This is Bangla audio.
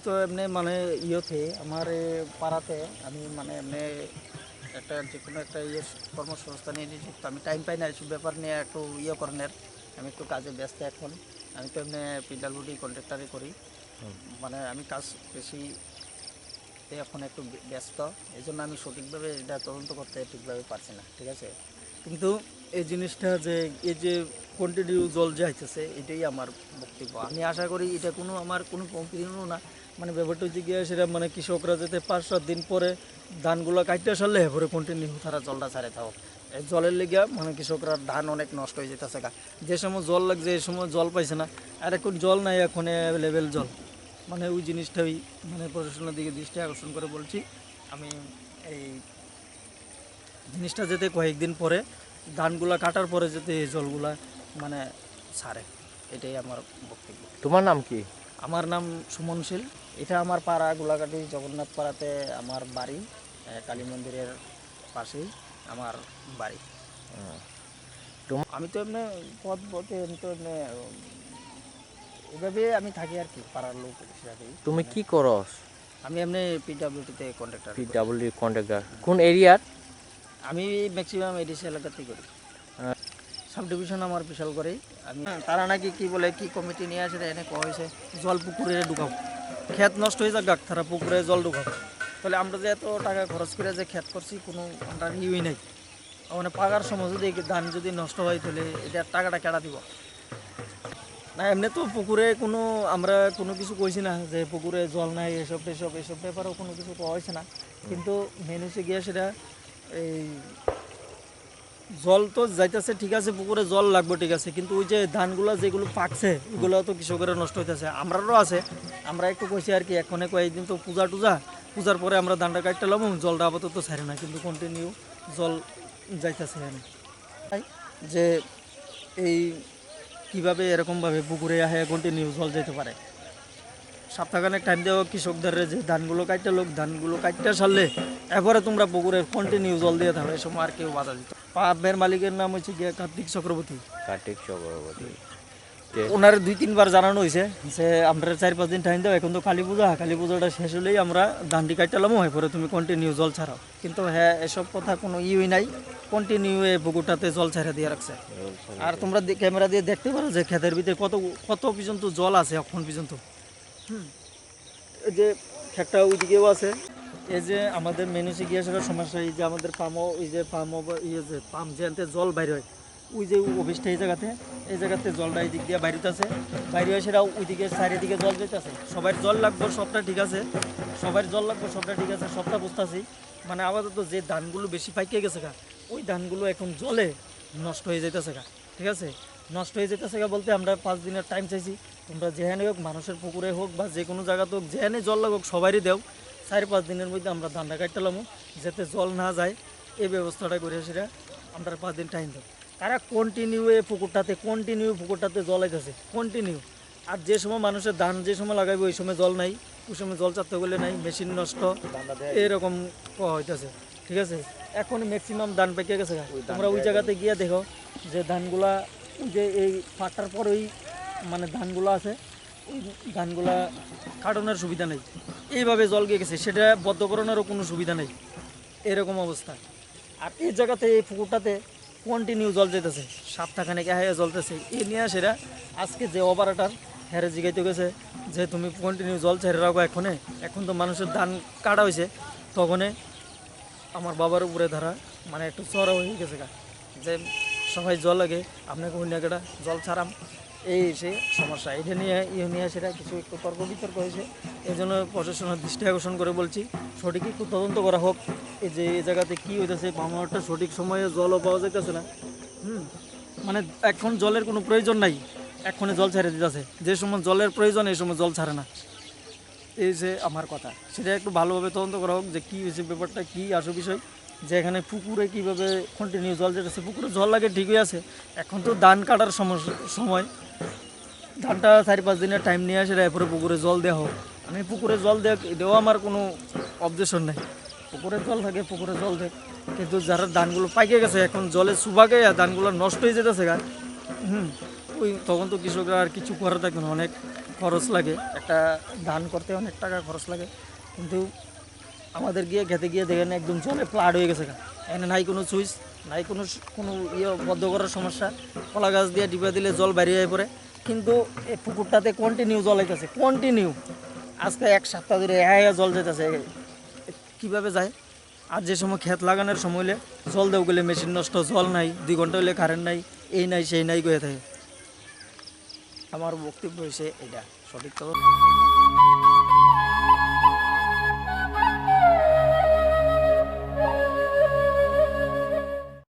তো এমনি মানে ইয়েতে আমার পাড়াতে আমি মানে এমনি একটা যে কোনো একটা কর্মসংস্থানে নিযুক্ত। আমি টাইম পাই না এসব ব্যাপার নিয়ে একটু করেনের। আমি একটু কাজে ব্যস্ত এখন। আমি তো এমনি পিডাব্লিউডি কন্ট্রাক্টারই করি। মানে আমি কাজ বেশি এখন একটু ব্যস্ত, এই জন্য আমি সঠিকভাবে এটা তদন্ত করতে ঠিকভাবে পারছি না, ঠিক আছে। কিন্তু এই জিনিসটা যে এই যে কন্টিনিউ জল যাইতেছে এটাই আমার বক্তব্য। আমি আশা করি এটা কোনো আমার কোনো কমপ্লেনও না, মানে ব্যাপারটা হচ্ছে গিয়ে সেটা মানে কৃষকরা যাতে 5-7 দিন পরে ধানগুলো কাটতে সারলে পরে কন্টিনিউ তারা জলটা ছাড়ে থাও। এই জলের লেগে মানে কৃষকরা ধান অনেক নষ্ট হয়ে যেতেছে গা। যে সময় জল লাগছে এই সময় জল পাইছে না, আর এখন জল নাই, এখন অ্যাভেলেবেল জল। মানে ওই জিনিসটাই মানে প্রশাসনের দিকে দৃষ্টি আকর্ষণ করে বলছি আমি। এই জিনিসটা যাতে কয়েকদিন পরে ধানগুলা কাটার পরে যাতে এই জলগুলা মানে ছাড়ে, এটাই আমার বক্তব্য। তোমার নাম কি? আমার নাম সুমনশীল। এটা আমার পাড়া গোলাঘাটি জগন্নাথ পাড়াতে আমার বাড়ি, কালী মন্দিরের পাশেই আমার বাড়ি। আমি তো এমনি পথ বলতে আমি তো এমনি এভাবে আমি থাকি আর কি, পাড়ার লোক হিসাবেই। তুমি কি করো? আমি এমনি পিডাব্লিউডিতে কন্ট্রাক্টর। পিডব্লিউডি কন্ট্রাক্টর কোন এরিয়ার? আমি ম্যাক্সিমাম এডিসি এলাকাতেই করি। সাব ডিভিশন আমার বিশাল করেই আমি। তারা নাকি কি বলে কি কমিটি নিয়ে আসে এনে কয়া হয়েছে জল পুকুরে ঢুকাও, ক্ষেত নষ্ট হয়ে যাক তারা পুকুরে জল ঢুকাও। তাহলে আমরা যে এত টাকা খরচ করে যে ক্ষেত করছি কোনো আমরা ইউই নাই, মানে পাকার সময় যদি ধান যদি নষ্ট হয় তাহলে এটা টাকাটা কেটে দিব না। এমনি তো পুকুরে কোনো আমরা কোনো কিছু কইছি না যে পুকুরে জল নাই, এসব ব্যাপারেও কোনো কিছু কওয়া হয়েছে না। কিন্তু মেন হচ্ছে গিয়ে সেটা এই জল তো যাইতেছে ঠিক আছে, পুকুরে জল লাগবে ঠিক আছে, কিন্তু ওই যে ধানগুলো যেগুলো পাকছে ওগুলো তো কৃষকের নষ্ট হইতেছে। আমরারও আছে, আমরা একটু কইছি আর কি এখনে কয়েকদিন তো পূজার পরে আমরা ধানটা কাটতে লাম, জলটা আপাতত ছাড়ে না, কিন্তু কন্টিনিউ জল যাইতেছে এখানে। তাই যে এই কীভাবে এরকমভাবে পুকুরে আহে কন্টিনিউ জল যেতে পারে। সপ্তাহখানেক টাইম দেওয়া কৃষকদের যে ধানগুলো কাটতে সারলে এরপরে তোমরা পুকুরে কন্টিনিউ জল দিয়ে থাকো, এই সময় আর কেউ বাধা দিত। পাম্পের মালিকের নাম হচ্ছে গিয়ে কার্তিক চক্রবর্তী। ওনার 2-3 বার জানানো হয়েছে যে আমরা 4-5 দিন টাইম দাও, এখন তো কালী পূজাটা শেষ হলেই আমরা ধানটি কাটলাম, পরে তুমি কন্টিনিউ জল ছাড়াও। কিন্তু হ্যাঁ এসব কথা কোনো নাই, কন্টিনিউ এই পুকুরটাতে জল ছাড়া দিয়ে রাখছে। আর তোমরা ক্যামেরা দিয়ে দেখতে পারো যে ক্ষেতের ভিতরে কত পর্যন্ত জল আছে এখন পর্যন্ত। এই যে ক্ষেতটা ওইদিকেও আছে। এই যে আমাদের মেনুসি গ্যাসের সমস্যা, এই যে আমাদের পাম্প যে আনতে জল বাইরে হয়, ওই যে অফিসটা এই জায়গাতে জলটা এই দিক দিয়ে বাইরেতেছে, বাইরে হয় সেটা ওইদিকে চারিদিকে জল যেতেছে। সবার জল লাগবে সবটা ঠিক আছে, সবটা বুঝতেছি। মানে আপাতত যে ধানগুলো বেশি পাইকে গেছে গা, ওই ধানগুলো এখন জলে নষ্ট হয়ে যেতেছে গা, ঠিক আছে। নষ্ট হয়ে যেতেছে গা বলতে আমরা 5 দিনের টাইম চাইছি, তোমরা যেখানে হোক, মানুষের পুকুরে হোক বা যে কোনো জায়গাতে হোক, যেখানে জল লাগুক সবারই দেও। 4-5 দিনের মধ্যে আমরা ধানটা কাটলাম, যাতে জল না যায় এই ব্যবস্থাটা করে সেটা আমরা 5 দিন টাইম দেব। তারা কন্টিনিউ পুকুরটাতে জল আইতেছে কন্টিনিউ। আর যে সময় মানুষের ধান যে সময় লাগাইবে ওই সময় জল নাই, ওই সময় জল চাপতে গেলে নাই, মেশিন নষ্ট, এরকম হইতেছে, ঠিক আছে। এখন ম্যাক্সিমাম ধান পেকে গেছে। তোমরা ওই জায়গাতে গিয়ে দেখো যে ধানগুলা যে এই ফাটার পর ওই মানে ধানগুলো আছে, ওই ধানগুলা কাটানোর সুবিধা নেই, এইভাবে জল গিয়ে গেছে, সেটা বদ্ধকরণেরও কোনো সুবিধা নেই, এরকম অবস্থা। আর এই জায়গাতে এই পুকুরটাতে কন্টিনিউ জল যেতেছে, সপ্তাহখানেক হয়ে জ্বলতেছে। এই নিয়ে সেটা আজকে যে অপারেটার হেরে জিগাইতে গেছে যে তুমি কন্টিনিউ জল ছেড়ে রাখো এখন তো মানুষের ধান কাটা হয়েছে, তখনই আমার বাবার উপরে ধারা মানে একটু চড়া হয়ে গেছে যে সবাই জল লাগে, আপনাকে অন্য একটা জল ছাড়াম, এই সে সমস্যা। এটা নিয়ে সেটা কিছু একটু তর্ক বিতর্ক হয়েছে। এই জন্য প্রশাসনের দৃষ্টি আকর্ষণ করে বলছি সঠিক একটু তদন্ত করা হোক, এই যে এই জায়গাতে কী হইতেছে। পামারটা সঠিক সময়ে জলও পাওয়া যাইতেছে না। মানে এখন জলের কোনো প্রয়োজন নাই, এখনই জল ছেড়ে দিতেছে, যে সময় জলের প্রয়োজন এই সময় জল ছাড়ে না। এই যে আমার কথা, সেটা একটু ভালোভাবে তদন্ত করা হোক যে কী হয়েছে, ব্যাপারটা কী আসল বিষয়, যে এখানে পুকুরে কীভাবে কন্টিনিউ জল যেতেছে। পুকুরে জল লাগে ঠিকই আছে, এখন তো ধান কাটার সময় ধানটা 4-5 দিনের টাইম নিয়ে আসে এরপরে পুকুরে জল দেওয়া হোক। আমি পুকুরে জল দেওয়া আমার কোনো অবজেকশন নেই, পুকুরে জল থাকে পুকুরে জল দেয়। কিন্তু যারা ধানগুলো পাইকে গেছে এখন জলে সুবাগে ধানগুলো নষ্ট হয়ে যেতেছে ওই তখন তো কৃষকরা আর কিছু করার থাকবে না, অনেক খরচ লাগে, একটা ধান করতে অনেক টাকা খরচ লাগে, কিন্তু আমাদের গিয়ে খেতে গিয়ে দেখেন একদম জলে প্লাট হয়ে গেছে গা। এখানে নাই কোনো সুইচ, নাই কোনো কোনো বদ্ধ করার সমস্যা, কলা গাছ দিয়ে টিপে দিলে জল বেরিয়ে যায় পড়ে, কিন্তু এই পুকুরটাতে কন্টিনিউ জল আইতেছে, কন্টিনিউ আজকে 1 সপ্তাহ ধরে জল যেতেছে। কীভাবে যায়? আর যে সময় ক্ষেত লাগানোর সময় হলে জল দেও গেলে মেশিন নষ্ট, জল নাই, 2 ঘন্টা হলে কারেন্ট নাই, এই নাই সেই নাই গিয়ে থাকে। আমার বক্তব্য হয়েছে এটা সঠিক তবে